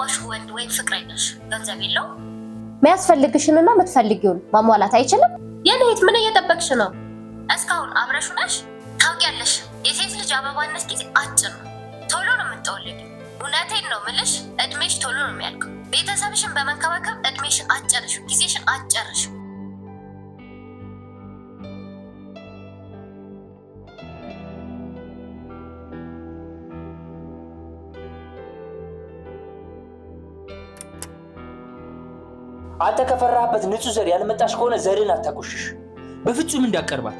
ያገባሽ ወንድ ወይም ፍቅረኛሽ ገንዘብ የለው? የሚያስፈልግሽንና የምትፈልጊውን ማሟላት አይችልም? የኔት ምን እየጠበቅሽ ነው? እስካሁን አብረሽ ነሽ? ታውቂያለሽ፣ የሴት ልጅ አበባነት ጊዜ አጭር ነው። ቶሎ ነው የምትወልጂው። እውነቴን ነው ምልሽ፣ እድሜሽ ቶሎ ነው የሚያልቀው። ቤተሰብሽን በመንከባከብ እድሜሽን አጨርሽው፣ ጊዜሽን አጨርሽው። አንተ ከፈራህበት ንጹህ ዘር ያልመጣሽ ከሆነ ዘርን አታቆሽሽ። በፍጹም እንዳቀርባት።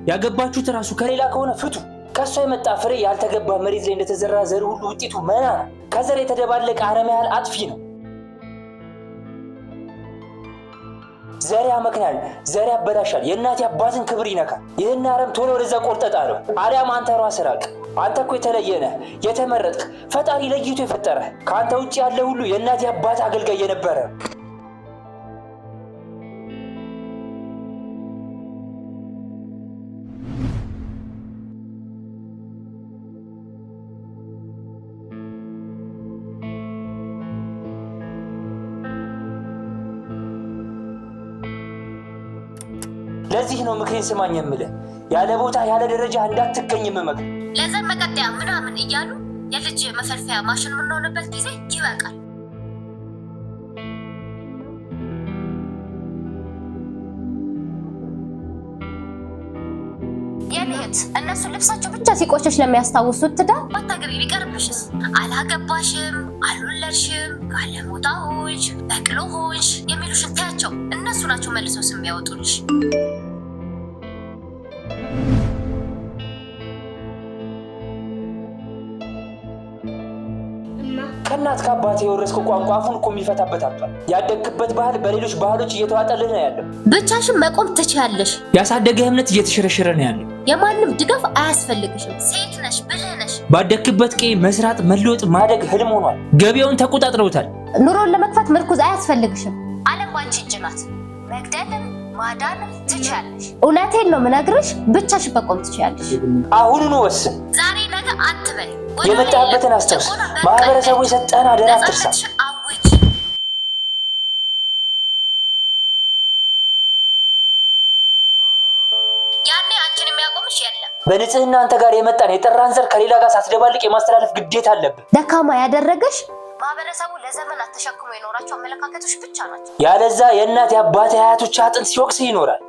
ያገባችሁት ራሱ ከሌላ ከሆነ ፍቱ። ከሷ የመጣ ፍሬ ያልተገባ መሬት ላይ እንደተዘራ ዘር ሁሉ ውጤቱ መና ነው። ከዘር የተደባለቀ አረም ያህል አጥፊ ነው። ዘር ያመክናል፣ ዘር ያበላሻል፣ የእናት አባትን ክብር ይነካል። ይህን አረም ቶሎ ወደዛ ቆርጠጣ ነው። አሊያም አንተ ራስህ ራቅ። አንተ እኮ የተለየ ነህ፣ የተመረጥክ፣ ፈጣሪ ለይቶ የፈጠረህ። ከአንተ ውጭ ያለ ሁሉ የእናት አባት አገልጋይ የነበረ። ለዚህ ነው ምክሬን ስማኝ የምልህ። ያለ ቦታ ያለ ደረጃ እንዳትገኝ የምመክር። ለዘር መቀጠያ ምናምን እያሉ የልጅ መፈልፈያ ማሽን የምንሆንበት ጊዜ ይበቃል። የኔት እነሱ ልብሳቸው ብቻ ሲቆሽሽ ለሚያስታውሱት ትዳር ባታገቢ ቢቀርብሽስ? አላገባሽም፣ አልወለድሽም፣ ጋለሞታ ሆንሽ፣ በቅሎ ሆንሽ የሚሉሽን ታያቸው። እነሱ ናቸው መልሰው ስም ያወጡልሽ። ከእናት ከአባት የወረስከው ቋንቋ አፉን እኮ የሚፈታበት አጥቷል። ያደግክበት ባህል በሌሎች ባህሎች እየተዋጠልህ ነው ያለው። ብቻሽን መቆም ትችያለሽ። ያሳደገህ እምነት እየተሸረሸረ ነው ያለው። የማንም ድጋፍ አያስፈልግሽም። ሴት ነሽ፣ ብልህ ነሽ። ባደግክበት ቀይ መስራት፣ መለወጥ፣ ማደግ ህልም ሆኗል። ገበያውን ተቆጣጥረውታል። ኑሮን ለመግፋት ምርኩዝ አያስፈልግሽም። ዓለም ባንቺ እጅ ናት። መግደልም ማዳንም ትችያለሽ። እውነቴን ነው የምነግርሽ፣ ብቻሽን መቆም ትችያለሽ። አሁኑኑ ወስን። ዛሬ ነገ አትበይ። የመጣበትን አስታውስ። ማህበረሰቡ የሰጠህን አደራ አትርሳ። ያኔ አንቺን የሚያቆምሽ የለም። በንጽህና አንተ ጋር የመጣን የጠራን ዘር ከሌላ ጋር ሳትደባልቅ የማስተላለፍ ግዴታ አለብህ። ደካማ ያደረገሽ ማህበረሰቡ ለዘመናት ተሸክሞ የኖራቸው አመለካከቶች ብቻ ናቸው። ያለዛ የእናት የአባት አያቶች አጥንት ሲወቅስህ ይኖራል።